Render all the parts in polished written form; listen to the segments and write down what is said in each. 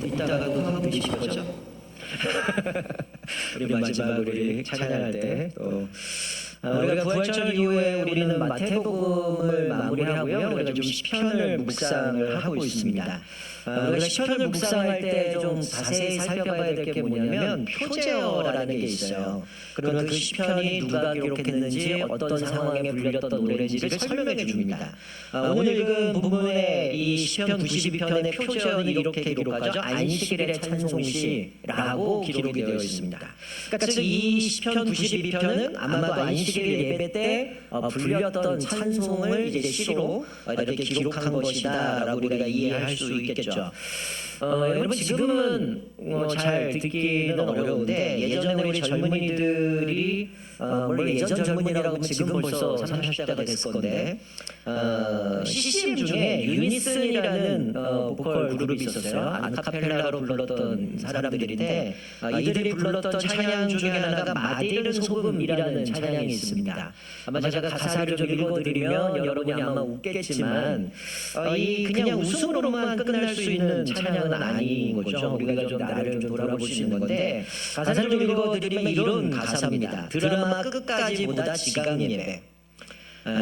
이따가 음악 드실 거죠? 우리 마지막으로 우리 찬양할 때또 우리가 부활절 이후에 우리는 마태복음을 마무리하고요. 우리가 좀 시편을 묵상을 하고 있습니다. 우리가 시편을 묵상할 때 좀 자세히 살펴봐야 될 게 뭐냐면 표제어라는 게 있어요. 그러면 그 시편이 누가 기록했는지 어떤 상황에 불렸던 노래인지를 설명해 줍니다. 오늘 읽은 부분의 이 시편 92편의 표제어는 이렇게 기록하죠. 안식일의 찬송시라고 기록이 되어 있습니다. 그러니까 즉 이 시편 92편은 아마도 안식일 예배 때 불렸던 찬송을 이제 시로 이렇게 기록한 것이다라고 우리가 이해할 수 있겠죠. 여러분 지금은 잘 듣기는 어려운데 예전에 우리 젊은이들이 물론 예전 젊은이라고 하면 지금 벌써 30대가 됐을 건데 CCM 중에 유니슨이라는 보컬 그룹이 있었어요. 아카펠라로 불렀던 사람들인데 이들이 불렀던 찬양 중에 하나가 마디른 소금이라는 찬양이 있습니다. 아마 제가 가사를 좀 읽어드리면 여러분이 아마 웃겠지만 이 그냥 웃음으로만 끝날 수 있는 찬양은 아닌 거죠. 우리가 좀 나를 좀 돌아볼 수 있는 건데 가사를 좀 읽어드리면 이런 가사입니다. 드라마 끝까지보다 지각 예배,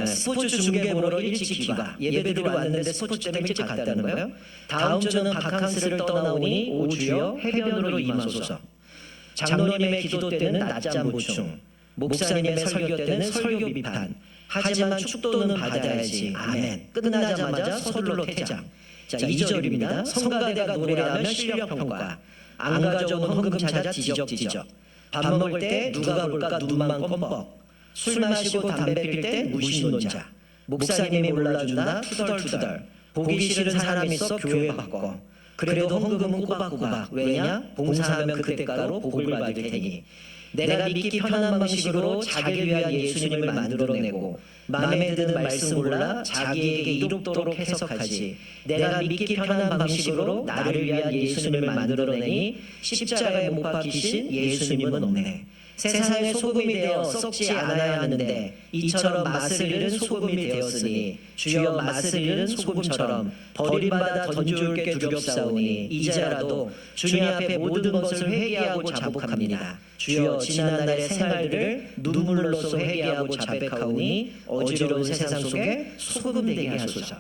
스포츠 중계보러 일찍 귀가, 예배드리러 왔는데 스포츠 때문에 일찍 갔다는 거예요. 다음 주는 바캉스를 떠나오니 오 주여 해변으로 임하소서. 장로님의 기도 때는 낮잠 보충, 목사님의 설교 때는 설교 비판, 하지만 축도는 받아야지 아멘. 끝나자마자 서둘러 퇴장. 자, 2절입니다. 성가대가 노래하면 실력평가, 안 가져온 헌금 찾아 지적지적, 밥 먹을 때 누가 볼까 눈만 껌뻑, 술 마시고 담배 필 때 무신론자, 목사님이 몰라준다 투덜투덜, 보기 싫은 사람 있어 교회 바꿔, 그래도 헌금은 꼬박꼬박, 왜냐? 봉사하면 그 대가로 복을 받을 테니. 내가 믿기 편한 방식으로 자기를 위한 예수님을 만들어내고 마음에 드는 말씀 골라 자기에게 이롭도록 해석하지. 내가 믿기 편한 방식으로 나를 위한 예수님을 만들어내니 십자가에 못 박히신 예수님은 없네. 세상의 소금이 되어 썩지 않아야 하는데 이처럼 맛을 잃은 소금이 되었으니 주여 맛을 잃은 소금처럼 버림받아 던져올 게 두렵사오니 이제라도 주님 앞에 모든 것을 회개하고 자복합니다. 주여 지난날의 생활들을 눈물로써 회개하고 자백하오니 어지러운 세상 속에 소금 되게 하소서.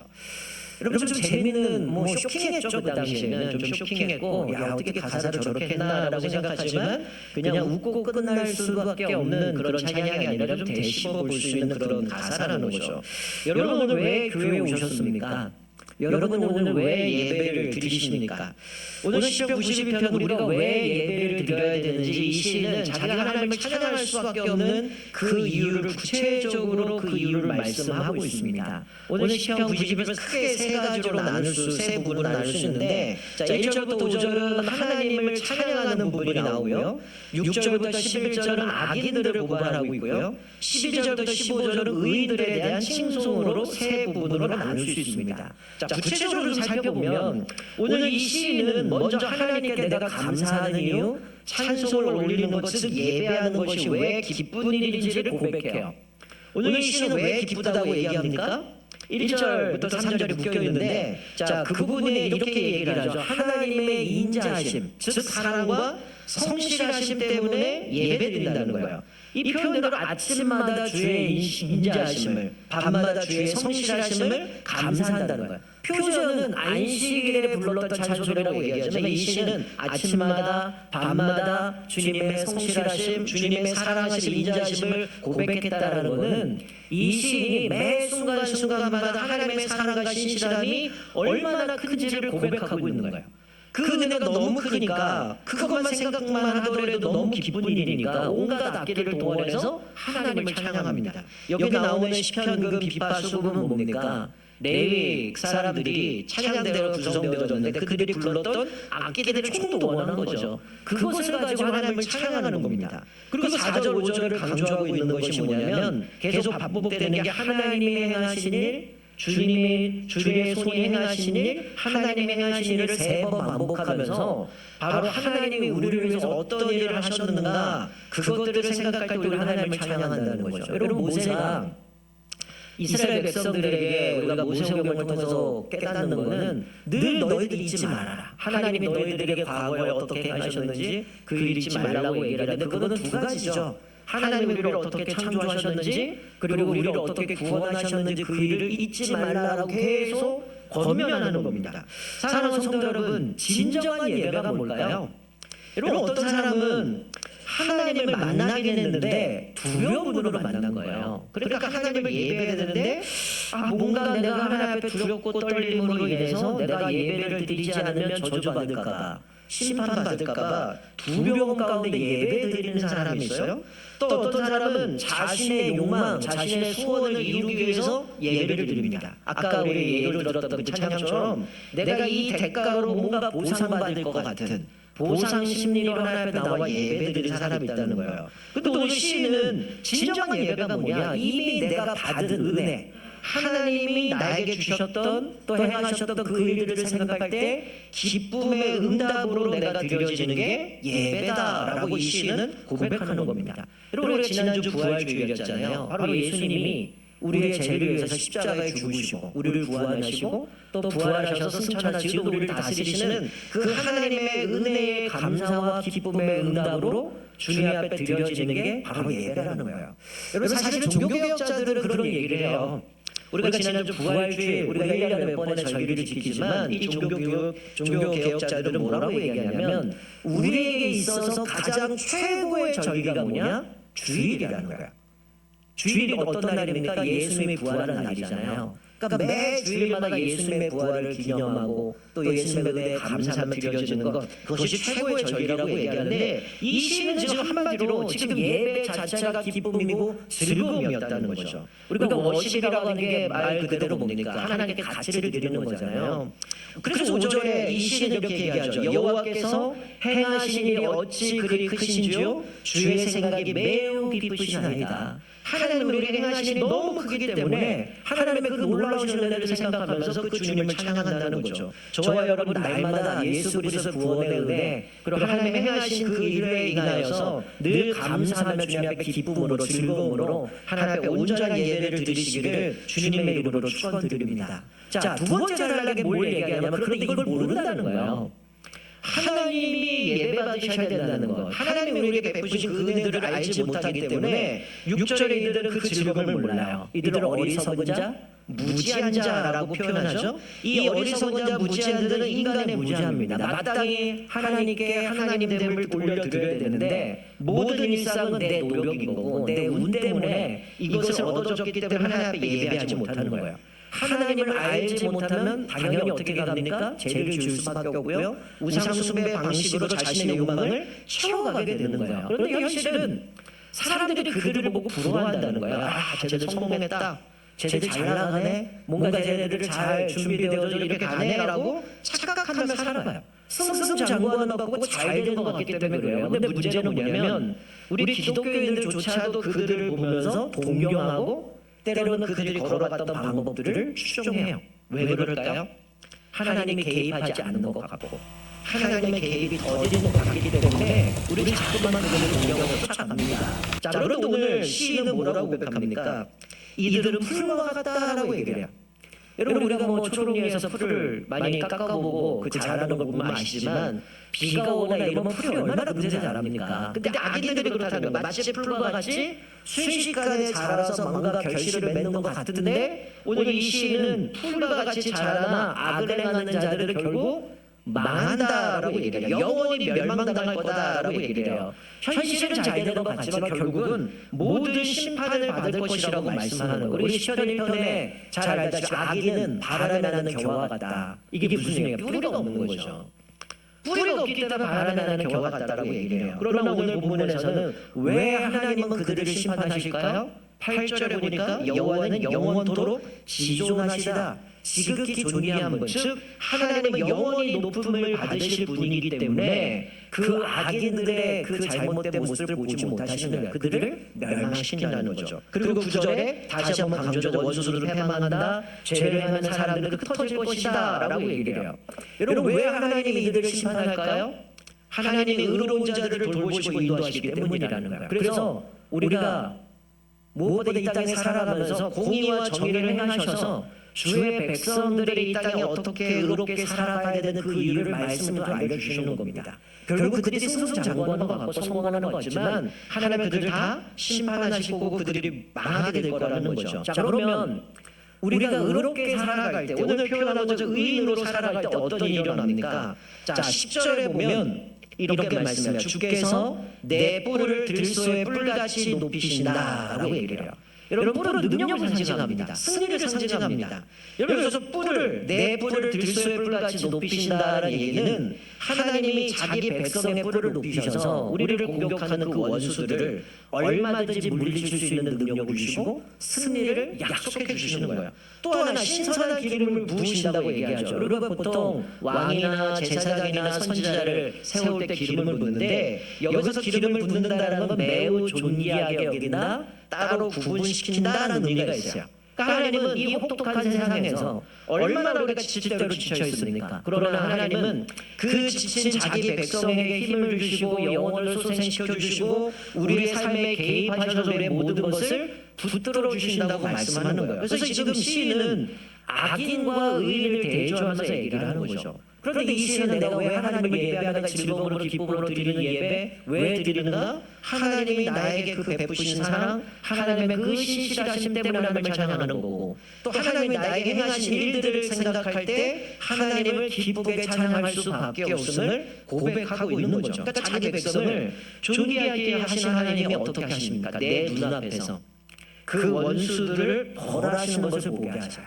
여러분 좀 재미있는 쇼킹했죠. 그 당시에는 좀 쇼킹했고 야 어떻게 가사를 저렇게 했나라고 생각하지만 그냥 웃고 끝날 수밖에 없는 그런 찬양이 아니라 좀 되씹어 볼 수 있는 그런 가사라는 거죠. 여러분 오늘 왜 교회에 오셨습니까? 여러분 오늘 왜 예배를 드리십니까? 오늘 시편 92편 우리가 왜 예배를 드려야 되는지 이 시인은 자기가 하나님을 찬양할 수밖에 없는 그 이유를 구체적으로 그 이유를 말씀하고 있습니다. 오늘 시편 92편은 크게 세 부분으로 나눌 수 있는데 자 1절부터 5절은 하나님을 찬양하는 부분이 나오고요. 6절부터 11절은 악인들을 고발하고 있고요. 12절부터 15절은 의인들에 대한 칭송으로 세 부분으로 나눌 수 있습니다. 자, 구체적으로 살펴보면 오늘 이 시인은 먼저 하나님께 내가 감사하는 이유, 찬송을 올리는 것, 즉 예배하는 것이 왜 기쁜 일인지를 고백해요. 오늘 이 시인은 왜 기쁘다고 얘기합니까? 1절부터 3절이 묶여있는데 자, 그 부분에 이렇게 얘기를 하죠. 하나님의 인자하심, 즉 사랑과 성실하심 때문에 예배드린다는 거예요. 이 표현대로 아침마다 주의 인자하심을, 밤마다 주의 성실하심을 감사한다는 거예요. 표제어는 안식일에 불렀던 찬송이라고 얘기하지만 이 시는 아침마다 밤마다 주님의 성실하심, 주님의 사랑하심, 인자하심을 고백했다라는 것은 이 시인이 매 순간순간마다 하나님의 사랑과 신실함이 얼마나 큰지를 고백하고 있는 거예요. 그 은혜가 너무 크니까 그것만 생각만 하더라도 너무 기쁜 일이니까 온갖 악기를 동원해서 하나님을 찬양합니다. 여기 나오는 시편금, 빗바, 수금은 뭡니까? 레위 사람들이 찬양대로 구성되어졌는데 그들이 불렀던 악기들을 총도 원하는 거죠. 그것을 가지고 하나님을 찬양하는 겁니다. 그리고 4절, 5절을 강조하고 있는 것이 뭐냐면 계속 반복되는 게 하나님이 행하신 일, 주의 손이 행하신 일, 하나님이 행하신 일을 3번 반복하면서 바로 하나님이 우리를 위해서 어떤 일을 하셨는가 그것들을 생각할 때 우리 하나님을 찬양한다는 거죠. 여러분 모세가 이스라엘 백성들에게 우리가 모세오경을 통해서 깨닫는 것은 늘 너희들이 잊지 말아라. 하나님이 너희들에게 과거에 어떻게 하셨는지 그 일 잊지 말라고 얘기를 하는데 그거는 두 가지죠. 하나님이 우리를 어떻게 창조하셨는지 그리고 우리를 어떻게 구원하셨는지 그 일을 잊지 말라고 계속 권면하는 겁니다. 사랑하는 성도 여러분, 진정한 예배가 뭘까요? 여러분, 어떤 사람은 하나님을 만나긴 했는데 두려움으로 만난 거예요. 그러니까 하나님을 예배했는데 뭔가 내가 하나님 앞에 두렵고 떨림으로 인해서 내가 예배를 드리지 않으면 저주받을까봐, 심판받을까봐 두려움 가운데 예배 드리는 사람이 있어요. 또 어떤 사람은 자신의 욕망, 자신의 소원을 이루기 위해서 예배를 드립니다. 아까 우리 예를 들었던 그 찬양처럼 내가 이 대가로 뭔가 보상받을 것 같은 보상 심리로 하나님 앞에 나와 예배 드리는 사람이 있다는 거예요. 근데 오늘 시인은 진정한 예배가 뭐냐? 이미 내가 받은 은혜, 하나님이 나에게 주셨던 또 행하셨던 그 일들을 생각할 때 기쁨의 응답으로 내가 드려지는 게 예배다라고 이 시인은 고백하는 겁니다. 여러분, 우리가 지난주 부활주일이었잖아요. 바로 예수님이 우리의 죄를 위해서 십자가에 죽으시고 우리를 구원하시고 또 부활하셔서 승천하시고 우리를 다스리시는 그 하나님의 은혜의 감사와 기쁨의 응답으로 주님 앞에 드려지는 게 바로 예배라는 거예요. 여러분, 사실 종교개혁자들은 그런 얘기를 해요. 우리가 지난주 부활주일 우리가 1년에 몇 번의 절기를 지키지만 이 종교개혁자들은 뭐라고 얘기하냐면 우리에게 있어서 가장 최고의 절기가 뭐냐? 주일이라는 거예요. 주일이 어떤 날입니까? 예수님이 부활한 날이잖아요. 그러니까 매 주일마다 예수님의 부활을 기념하고 또 예수님의 은혜에 감사하며 드려지는 것, 그것이 최고의 절기라고 얘기하는데 이 시는 지금 한마디로 지금 예배 자체가 기쁨이고 즐거움이었다는 거죠. 우리가 워십이라고 하는 게 말 그대로 뭡니까? 하나님께 가치를 드리는 거잖아요. 그래서 5절에 이 시는 이렇게 얘기하죠. 여호와께서 행하신 일이 어찌 그리 크신지요? 주의 생각이 매우 기쁘시나이다. 하나님은 우리에게 행하신 일이 너무 크기 때문에 하나님의 그 놀라우신 은혜를 생각하면서 그 주님을 찬양한다는 거죠. 저와 여러분 날마다 예수 그리스도 구원의 은혜 그리고 하나님의 행하신 그 일에 인하여서 늘 감사하며 주님 앞에 기쁨으로 즐거움으로 하나님 앞에 온전한 예배를 드리시기를 주님의 이름으로 축원드립니다. 자, 두 번째 단락에 뭘 얘기하냐면 그런데 이걸 모른다는 거예요. 하나님이 예배받으셔야 된다는 것, 하나님이 우리에게 베푸신 그 은혜들을 알지 못하기 때문에 6절에 이들은 그 즐거움을 몰라요. 이들은 어리석은 자, 무지한 자라고 표현하죠. 이 어리석은 자, 무지한 자들은 인간의 무지함입니다. 마땅히 하나님께 하나님됨을 돌려드려야 되는데 모든 일상은 내 노력인 거고 내 운 때문에 이것을 얻어졌기 때문에 하나님 앞에 예배하지 못하는 거예요. 하나님을 알지 못하면 당연히 어떻게 갑니까? 죄를 지을 수밖에 없고요. 우상숭배 방식으로 자신의 욕망을 채워가게 되는 거예요. 그런데 현실은 사람들이 그들을 보고 부러워한다는 거예요. 쟤들 성공했다. 쟤들 잘 나가네. 뭔가 쟤네들을 잘 준비되어서 이렇게 가네라고 착각하며 살아가요. 승승장구하는 것 같고 잘 되는 것 같기 때문에 그래요. 근데 문제는 뭐냐면 우리 기독교인들조차도 그들을 보면서 동경하고 때로는 그들이 걸어갔던 방법들을 추종해요. 왜 그럴까요? 하나님이 개입하지 않는 것 같고 하나님의 개입이 더디는 것 같기 때문에 우리는 자꾸만 그들을 동경하고 쫓아갑니다. 자, 그런데 오늘 시인은 뭐라고 고백합니까? 이들은 풀과 같다라고 얘기해요. 여러분, 우리가 초롱이에서 풀을 많이 깎아보고 그 자라는 걸 보면 아시지만 비가 오거나 이러면 풀이 얼마나 금세 자랍니까? 근데 아기들이 그렇다는 거예요. 마치 풀과 같이 순식간에 자라서 뭔가 결실을 맺는 것 같은데 오늘 이 시인은 풀과 같이 자라나 악을 행하는 자들은 결국 망한다라고 얘기를 해요. 영원히 멸망당할 거다라고 얘기를 해요. 현실은 잘 되는 것 같지만 결국은 모든 심판을 받을 것이라고 말씀하는 거예요. 우리 시편 1편에 잘 알다시피 악인은 바람에 나는 겨와 같다. 이게 무슨 얘기예요? 뿌리가 없는 거죠. 뿌리가 없기 때문에 바람에 나는 겨와 같다라고 얘기를 해요. 그러나 오늘 본문에서는 왜 하나님은 그들을 심판하실까요? 8절에 보니까 여호와는 영원토록 지존하시다. 지극히 존귀한 분, 즉 하나님은 영원히 높음을 받으실 분이기 때문에 그 악인들의 그 잘못된 모습을 보지 못하시는 거예요. 그들을 멸망시킨다는 거죠. 그리고 9절에 다시 한번 강조하죠. 원수들을 패망한다. 죄를 행하는 사람들은 흩어질 것이다 라고 얘기를 해요. 여러분, 왜 하나님이 이들을 심판할까요? 하나님이 의로운 자들을 돌보시고 인도하시기 때문이라는 거예요. 그래서 우리가 무엇보다 이 땅에 살아가면서 공의와 정의를 행하셔서 주의 백성들이 이 땅에 어떻게 의롭게 살아가야 되는 그 이유를 말씀으로 알려주시는 겁니다. 결국 그들이 승승장구하는 것 같고 성공하는 것 같지만 하나님은 그들을 다 심판하시고 그들이 망하게 될 거라는 거죠. 자, 그러면 우리가 의롭게 살아갈 때, 오늘 표현한 거죠. 의인으로 살아갈 때 어떤 일이 일어납니까? 자, 10절에 보면 이렇게 말씀해요. 주께서 내 뿔을 들소의 뿔같이 높이신다라고 얘기를 해요. 여러분, 뿔은 능력을 상징합니다. 승리를 상징합니다. 여러분, 그래서 내 뿔을 들소의 뿔같이 높이신다는 얘기는 하나님이 자기 백성의 뿔을 높이셔서 우리를 공격하는 그 원수들을 얼마든지 물리칠 수 있는 능력을 주시고 승리를 약속해 주시는 거예요. 또 하나 신선한 기름을 부으신다고 얘기하죠. 우리가 보통 왕이나 제사장이나 선지자를 세울 때 기름을 붓는데 여기서 기름을 붓는다는 건 매우 존귀하게 여긴다, 따로 구분시킨다는 의미가 있어요. 그러니까 하나님은 이 혹독한 세상에서 얼마나 우리가 지칠 대로 지쳐 있습니까? 그러나 하나님은 그 지친 자기 백성에게 힘을 주시고 영혼을 소생시켜 주시고 우리의 삶에 개입하셔서 우리의 모든 것을 붙들어 주신다고 말씀하는 거예요. 그래서 지금 시인은 악인과 의인을 대조하면서 얘기를 하는 거죠. 그런데 이 시인은 내가 왜 하나님을 예배하다가 즐거움으로 기쁨으로 드리는 예배 왜 드리는가? 하나님이 나에게 그 베푸신 사랑, 하나님의 그 신실하심 때문에 하나님을 찬양하는 거고, 또 하나님이 나에게 행하신 일들을 생각할 때 하나님을 기쁘게 찬양할 수밖에 없음을 고백하고 있는 거죠. 그러니까 자기 백성을 존귀하게 하신 하나님이 어떻게 하십니까? 내 눈앞에서 그 원수들을 벌하시는 것을 보게 하셔요.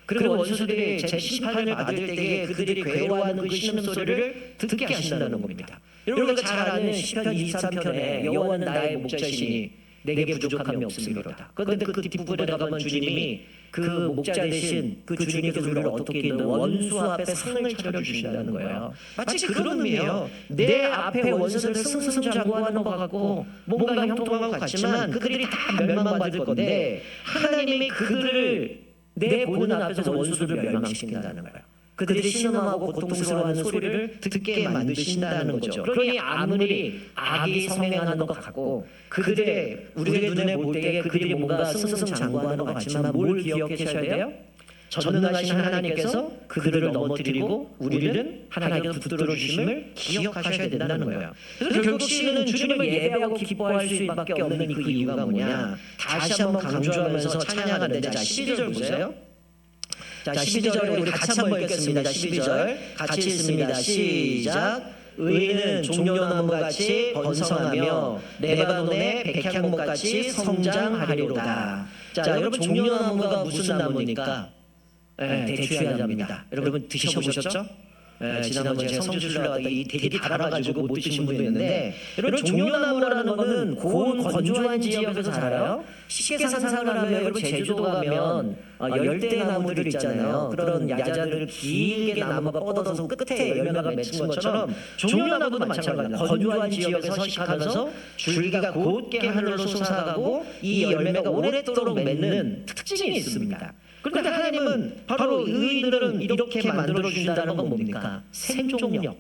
그리고 원수들이 제 심판을 받을 때에 그들이 괴로워하는 그 신음소리를 듣게 하신다는 겁니다. 여러분가 잘 아는 시편 23편에 여호와는 나의 목자시니 내게 부족함이 없음이로다. 그런데 그 뒷부분에 가면 주님이 그 목자 대신 그 주님께서 우리를 어떻게 있는 원수 앞에 상을 차려주신다는 거예요. 마치 그런 의미예요. 내 앞에 원수를 승승장구하는 것 같고 뭔가 형통한 것 같지만 그들이 다 멸망받을 건데 하나님이 그들을 내 보는 앞에서 원수를 멸망시킨다는 거예요. 그들이 신음하고 고통스러워하는 소리를 듣게 만드신다는 거죠. 그러니 아무리 악이 성행하는 것 같고 그들의 우리의 눈에 볼 때에 그들이 뭔가 승승장구하는 것 같지만 뭘 기억하셔야 돼요? 전능하신 하나님께서 그들을 넘어뜨리고 우리는 하나님께서 붙들어 주심을 기억하셔야 된다는 거예요. 그래서 결국 시인은 주님을 예배하고 기뻐할 수밖에 없는 그 이유가 뭐냐? 다시 한번 강조하면서 찬양하는데, 자 12절 보세요. 자 12절에 우리 같이 한번 읽겠습니다. 12절 같이 읽습니다. 시작. 의인은 종려나무같이 번성하며 레바논의 백향목같이 성장하리로다. 자 여러분, 종려나무가 무슨 나무입니까? 대추야자입니다. 여러분 드셔보셨죠? 지난번에 제가 성주 출라가 이 되게 달아가지고 못 드신 분도 있는데, 여러분 종려나무라는 거는 고온 건조한 지역에서 자라요. 쉽게 상상을 하면 여러분 제주도 가면 열대나무들 있잖아요. 그런 야자들을 길게 나무가 뻗어서 끝에 열매가 맺힌 것처럼 종려나무도 마찬가지입니다. 건조한 지역에서 서식하면서 줄기가 곧게 하늘로 솟아가고 이 열매가 오랫도록 맺는 특징이 있습니다. 그런데 하나님은 바로 의인들은 이렇게 만들어주신다는 건 뭡니까? 생존력,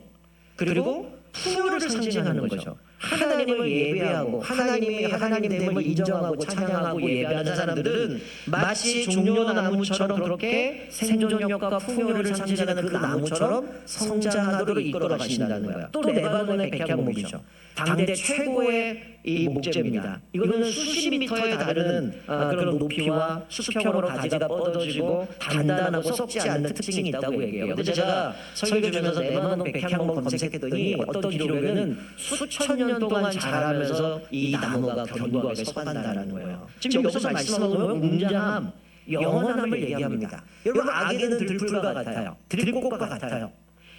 그리고 풍요를 상징하는 거죠. 하나님을 예배하고 하나님이 하나님됨을 인정하고 찬양하고 예배하는 사람들은 마치 종려나무처럼 그렇게 생존력과 풍요를 상징하는 그 나무처럼 성장하도록 이끌어 가신다는 거예요. 또 레바논의 백향목이죠. 당대 최고의 이 목재입니다. 이거는 수십 미터에 다르는 그런 높이와 수평으로 가지가 뻗어지고 단단하고 썩지 않는 특징이 있다고 얘기해요. 근데 제가 설교 주면서 레바논 백향목 검색했더니 어떤 기록에는 수천 년 동안 자라면서 이 나무가 견고하게 서간다는 거예요. 지금 여기서 말씀하는 건 웅장함, 영원함을 얘기합니다. 여러분 악에는 들풀과 같아요. 들꽃과 같아요.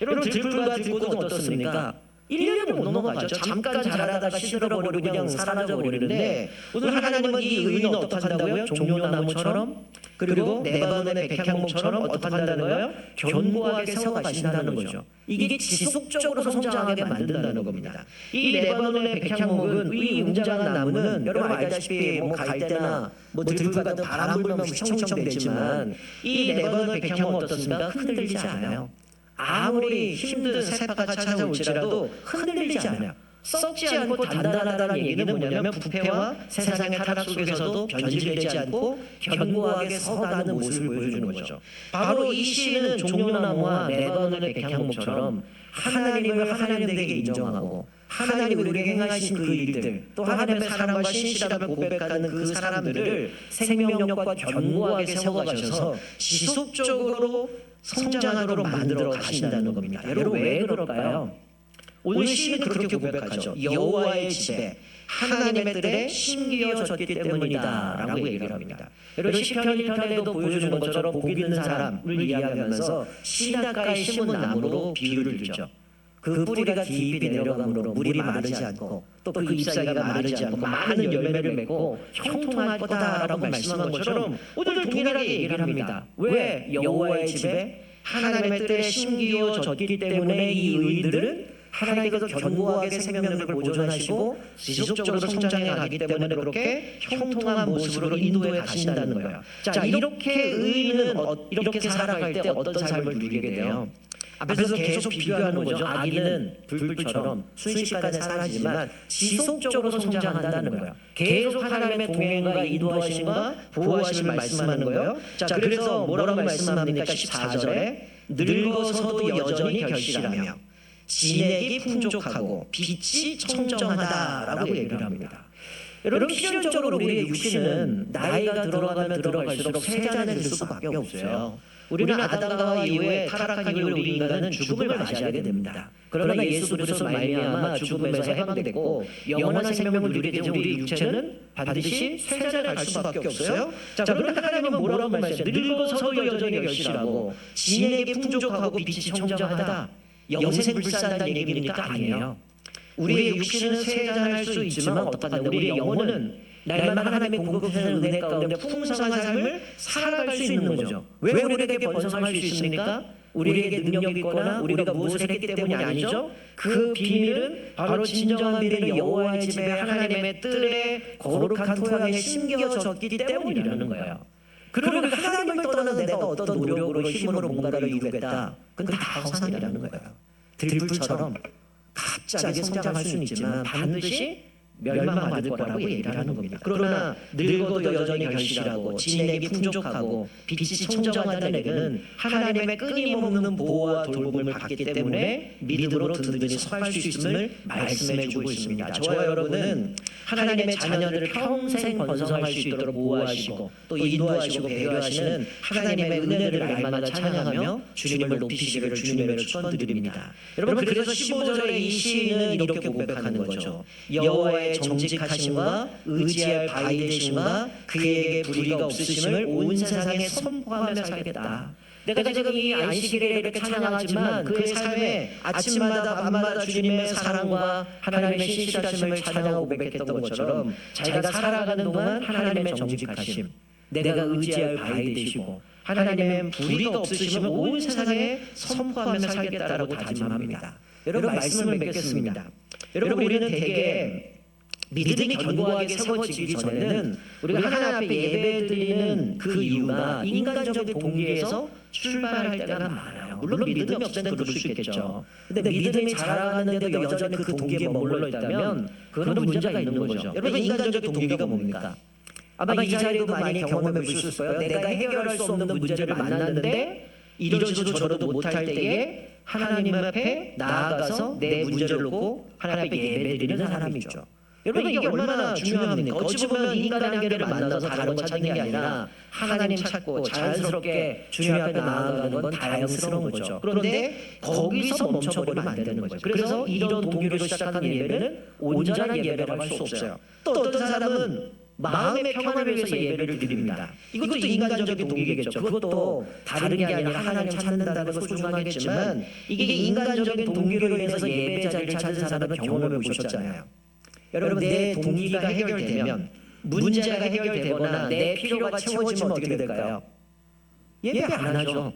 여러분 들풀과 들꽃은 어떻습니까? 1년이 못 넘어가죠. 잠깐 자라다가 시들어버리고 그냥 사라져버리는데 오늘 하나님은 이 의인은 어떻게 한다고요? 종려나무처럼, 그리고 레바논의 백향목처럼 어떻게 한다는 거예요? 견고하게 세워가신다는 거죠. 이게 지속적으로 성장하게 만든다는 겁니다. 이 레바논의 백향목은, 이 웅장한 나무는 여러분 알다시피 뭐 갈대나 뭐 들풀 같은 바람 불면 휘청휘청 되지만 이 레바논 백향목 어떻습니까? 흔들리지 않아요. 아무리 힘든 세파가 찾아올지라도 흔들리지 않아요. 썩지 않고 단단하다는 얘기는 뭐냐면 부패와 세상의 타락 속에서도 변질되지 않고 견고하게 서가는 모습을 보여주는 거죠. 바로 이 시인은 종려나무와 레바논의 백향목처럼 하나님을 하나님에게 인정하고 하나님이 우리에게 행하신 그 일들, 또 하나님의 사랑과 신실함을 고백하는 그 사람들을 생명력과 견고하게 세워가셔서 지속적으로 성장하도록 만들어 가신다는 겁니다. 여러분 왜 그럴까요? 오늘 시인은 그렇게 고백하죠. 여호와의 집에 하나님의 뜰에 심기어졌기 때문이다라고 얘기를 합니다. 여러분 시편 1편에도 보여주는 것처럼 복 있는 사람을 이야기하면서 시냇가에 심은 나무로 비유를 들죠. 그 뿌리가 깊이 내려가므로 물이 마르지 않고 또 그 잎사귀가 마르지 않고 많은 열매를 맺고 형통할 거다라고 말씀한 것처럼 오늘 동일하게 얘기를 합니다. 왜 여호와의 집에 하나님의 뜰에 심기어졌기 때문에 이 의인들은 하나님께서 견고하게 생명력을 보존하시고 지속적으로 성장해 가기 때문에 그렇게 형통한 모습으로 인도해 가신다는 거예요. 자, 이렇게 의인은 이렇게 살아갈 때 어떤 삶을 누리게 돼요? 앞에서 계속 비교하는 거죠. 아기는 불불처럼 순식간에 사라지지만 지속적으로 성장한다는 거예요. 계속 하나님의 동행과 인도하심과 보호하심을 말씀하는 거예요. 자, 그래서 뭐라고 말씀합니까? 14절에 늙어서도 여전히 결실하며 진액이 풍족하고 빛이 청정하다라고 얘기를 합니다. 여러분 필연적으로 우리의 육신은 나이가 들어가면 들어갈수록 쇠잔을 들 수밖에 없어요. 우리는 아담과 이후에 타락한 이후에 우리 인간은 죽음을 맞이하게 됩니다. 그러나 예수 그리스도 말미암아 죽음에서 해방됐고 영원한 생명을 누리게 된 우리 육체는 반드시 쇠잔을 갈 수밖에 없어요. 자, 그런데 하나님은 뭐라고 말씀하세요? 늙어서도 여전히 결실하고 진액이 풍족하고 빛이 청정하다. 영생불사한다는 얘기니까 아니에요. 우리의 육신은 쇠잔할 수 있지만 어떡하냐? 우리의 영혼은 날마다 하나님의 공급하시는 은혜 가운데 풍성한 삶을 살아갈 수 있는 거죠. 왜 우리에게 번성할 수 있습니까? 우리에게 능력이 있거나 우리가 무엇을 했기 때문이 아니죠. 그 비밀은 바로 진정한 비밀은 여호와의 집에 하나님의 뜰에 거룩한 토양에 심겨졌기 때문이라는 거예요. 그러면 하나님을 떠나서 내가 어떤 노력으로 힘으로 뭔가를 이루겠다. 그건 다 허상이라는 거예요. 들불처럼 갑자기 성장할 수는 있지만 반드시 멸망받을 거라고 얘기를 하는 겁니다. 그러나 늙어도 여전히 결실하고 진액이 풍족하고 빛이 청정하다는 얘기는 하나님의 끊임없는 보호와 돌봄을 받기 때문에 믿음으로 든든히 서갈 수 있음을 말씀해 주고 있습니다. 저와 여러분은 하나님의 자녀들을 평생 번성할 수 있도록 보호하시고 또 인도하시고 배려하시는 하나님의 은혜를 날마다 찬양하며 주님을 높이시기를 주님으로 축원드립니다. 여러분 그래서 15절에 이 시인은 이렇게 고백하는 거죠. 여호와의 정직하심과 의지할 바위 되심과 그에게 불의가 없으심을 온 세상에 선포하며 살겠다. 내가 지금 이 안식일에 이렇게 찬양하지만 그의 삶에 아침마다 밤마다 주님의 사랑과 하나님의 신실하심을 찬양하고 고백했던 것처럼 자기가 살아가는 동안 하나님의 정직하심, 내가 의지할 바위 되시고 하나님의 불의가 없으심을 온 세상에 선포하며 살겠다라고 다짐합니다. 여러분 말씀을 맺겠습니다. 여러분 우리는 대개 믿음이 견고하게 세워지기 전에는 우리가 하나님 앞에 예배드리는 그 이유가 인간적인 동기에서 출발할 때가 많아요. 물론 믿음이 없을 땐 그럴 수 있겠죠. 근데 믿음이 자라가는데도 여전히 그 동기에 머물러 있다면 그건 문제가 있는 거죠. 여러분 인간적인 동기가 뭡니까? 아마 이 자리에도 많이 경험해 보셨을 거예요. 내가 해결할 수 없는 문제를 만났는데 이러지도 저러도 못할 때에 하나님 앞에 나아가서 내 문제를 놓고 하나님 앞에 예배드리는 사람이죠. 여러분 이게 얼마나 중요합니까? 어찌 보면 인간의 한계를 만나서 다른 걸 찾는 게 아니라 하나님 찾고 자연스럽게 주님 앞에 나아가는 건 다양스러운 거죠. 그런데 거기서 멈춰버리면 안 되는 거죠. 그래서 이런 동기로 시작하는 예배는 온전한 예배라고 할 수 없어요. 또 어떤 사람은 마음의 평안을 위해서 예배를 드립니다. 이것도 인간적인 동기겠죠. 그것도 다른 게 아니라 하나님 찾는다는 것은 소중하겠지만 이게 인간적인 동기로 인해서 예배 자리를 찾은 사람은 경험해 보셨잖아요. 여러분 내 동기가 해결되면 문제가 해결되거나 내 필요가 채워지면 어떻게 될까요? 예배 안 하죠.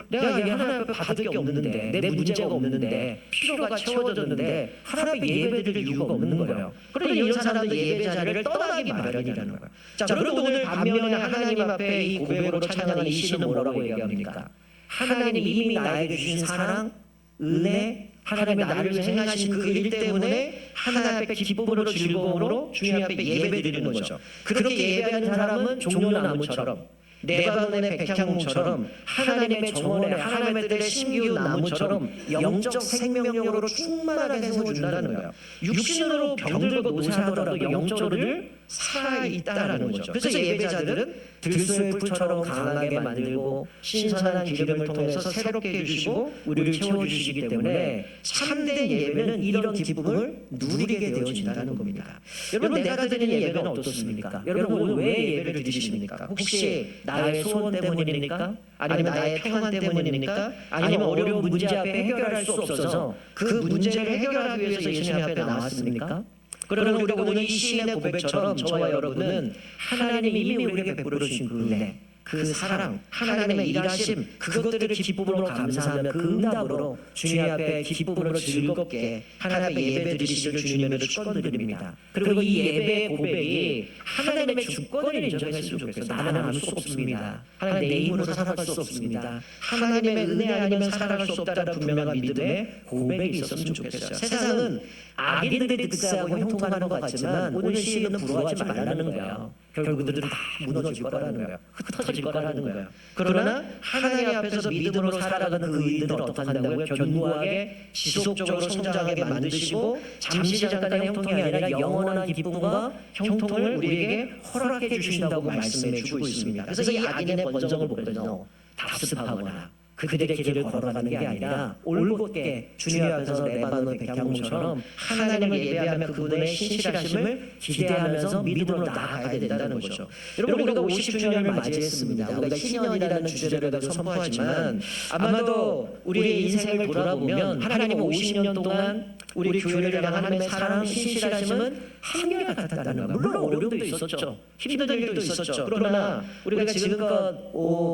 내가 하나님 앞에 받을 게 없는데 내 문제가 없는데 필요가 채워졌는데 하나님 앞에 예배드릴 이유가 없는 거예요. 그러니 이런 사람들 예배 자리를 떠나기 마련이라는 거예요. 자, 그런데 오늘 반면에 하나님 앞에 이 고백으로 찬양하는 이 시는 뭐라고 얘기합니까? 하나님이 이미 나에게 주신 사랑, 은혜, 하나님의 나를 생각하신 그 일 때문에 하나님 앞에 기쁨으로 즐거움으로 주님 앞에 예배 드리는 거죠. 그렇게 예배하는 사람은 종려나무처럼 레바논의 백향목처럼 하나님의 정원에 하나님의 들에 심기운 나무처럼 영적 생명력으로 충만하게 세워준다는 거예요. 육신으로 병들고 노쇠하더라도 영적으로 살아있다라는 거죠. 그래서 예배자들은 들소의 뿔처럼 강하게 만들고 신선한 기름을 통해서 새롭게 해주시고 우리를 채워주시기 때문에 참된 예배는 이런 기쁨을 누리게 되어진다는 겁니다. 여러분, 내가 드리는 예배는 어떻습니까? 여러분, 오늘 왜 예배를 드리십니까? 혹시 나의 소원 때문입니까? 아니면 나의 평안 때문입니까? 아니면 어려운 문제 앞에 해결할 수 없어서 그 문제를 해결하기 위해서 예수님 앞에 나왔습니까? 그러면 우리가 오늘 이 시인의 고백처럼 저와 여러분은 하나님이 이미 우리에게 베풀어 주신 그 은혜, 그 사랑, 하나님의 일하심, 그것들을 기쁨으로 감사하며 그 응답으로 주님 앞에 기쁨으로 즐겁게 하나님 앞에 예배 드리시기를 주님으로 축원드립니다. 그리고 이 예배의 고백이 하나님의 주권을 인정했으면 좋겠어요. 나는 할 수 없습니다. 하나님 내 힘으로 살아갈 수 없습니다. 하나님의 은혜 아니면 살아갈 수 없다는 분명한 믿음의 고백이 있었으면 좋겠어요. 세상은 악인들이 득세하고 형통하는 것 같지만 오늘 시인은 부러워하지 말라는 거예요. 결국 그들은 다 무너질 거라는 거예요. 흩어질 거라는 거예요. 그러나 하나님 앞에서 믿음으로 살아가는 그 의인들은 어떻게 한다고요? 견고하게 지속적으로 성장하게 만드시고 잠시 잠깐의 형통이 아니라 영원한 기쁨과 형통을 우리에게 허락해 주신다고 말씀해 주고 있습니다. 그래서 이 악인의 번성을 보면서 답습하거나 그들의 길을 걸어가는 게 아니라 올곧게 주님 앞에서 레바논 백향목처럼 하나님을 예배하며 그분의 신실하심을 기대하면서 믿음으로 나아가야 된다는 거죠. 여러분, 우리가 50주년을 맞이했습니다. 우리가 희년이라는 주제를 선포하지만 아마도 우리의 인생을 돌아보면 하나님은 50년 동안 우리 교회를 향한 하나님의 사랑, 신실하심은 한결 같았다는 거예요. 물론 어려움도 있었죠. 힘든 일도 있었죠. 그러나 우리가 지금껏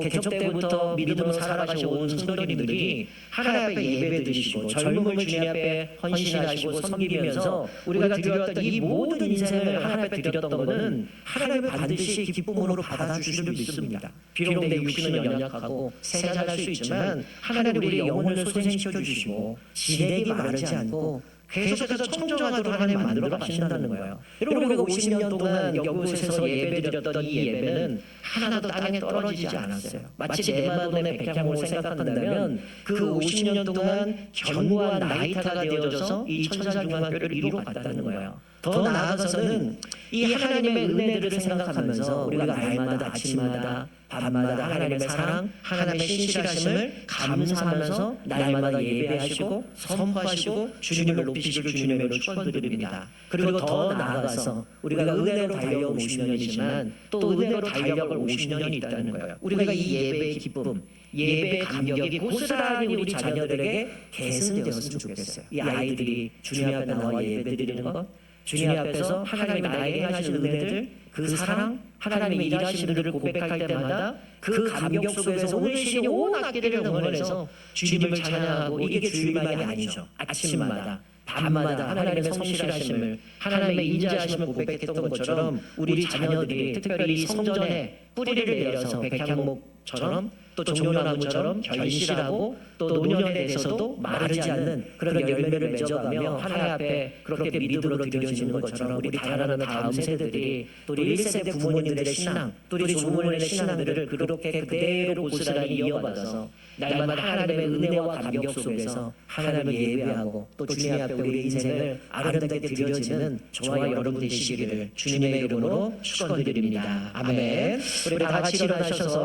개척 때부터 믿음으로 살아가신 온 성도님들이 하나님 앞에 예배 드리시고 젊음을 주님 앞에 헌신하시고 섬기면서 우리가 드렸던 이 모든 인생을 하나님 앞에 드렸던 것은 하나님이 반드시 기쁨으로 받아주실 줄 믿습니다. 비록 내 육신은 연약하고 세잔할 수 있지만 하나님 우리의 영혼을 소생시켜 주시고 진액이 마르지 않고 계속해서 청정하도록 하나님 만들어 가신다는 거예요. 여러분, 우리가 50년 동안 여곳에서 예배드렸던 이 예배는 하나도 땅에 떨어지지 않았어요. 마치 레바논의 백향목을 생각한다면 그 50년 동안 견고한 나이타가 되어져서 이 천사중앙교회를 이루어갔다는 거예요. 더 나아가서는 이 하나님의 은혜들을 생각하면서 우리가 날마다 아침마다 밤마다 하나님의 사랑, 하나님의 신실하심을 감사하면서 날마다 예배하시고 선포하시고 주님을 높이시길 주님으로 축원드립니다. 그리고 더 나아가서 우리가 은혜로 달려온 50년이지만 또 은혜로 달려갈 50년이 있다는 거예요. 우리가 이 예배의 기쁨, 예배의 감격이 고스란히 우리 자녀들에게 계승되었으면 좋겠어요. 이 아이들이 주님 앞에 나와 예배드리는 것, 주님 앞에서 하나님이 나에게 행하신 은혜들, 그 사랑, 하나님의 일하신 일을 고백할 때마다 그 감격 속에서 오늘 시인이 온 악기를 응원해서 주님을 찬양하고 이게 주일만이 아니죠. 아침마다 밤마다 하나님의 성실하심을 하나님의 인자하심을 고백했던 것처럼 우리 자녀들이 특별히 이 성전에 뿌리를 내려서 백향목처럼 또 종려나무처럼 결실하고 또 노년에 대해서도 마르지 않는 그런 열매를 맺어가며 하나님 앞에 그렇게 믿음으로 드려지는 것처럼 우리 자라나는 다음 세대들이 또 우리 1세대 부모님들의 신앙 또 우리 조부모님의 신앙들을 그렇게 그대로 고스란히 이어받아서 날마다 하나님의 은혜와 감격 속에서 하나님을 예배하고 또 주님 앞에 우리 인생을 아름답게 드려지는 저와 여러분 되시기를 주님의 이름으로 축원드립니다. 아멘. 우리 다 같이 일어나셔서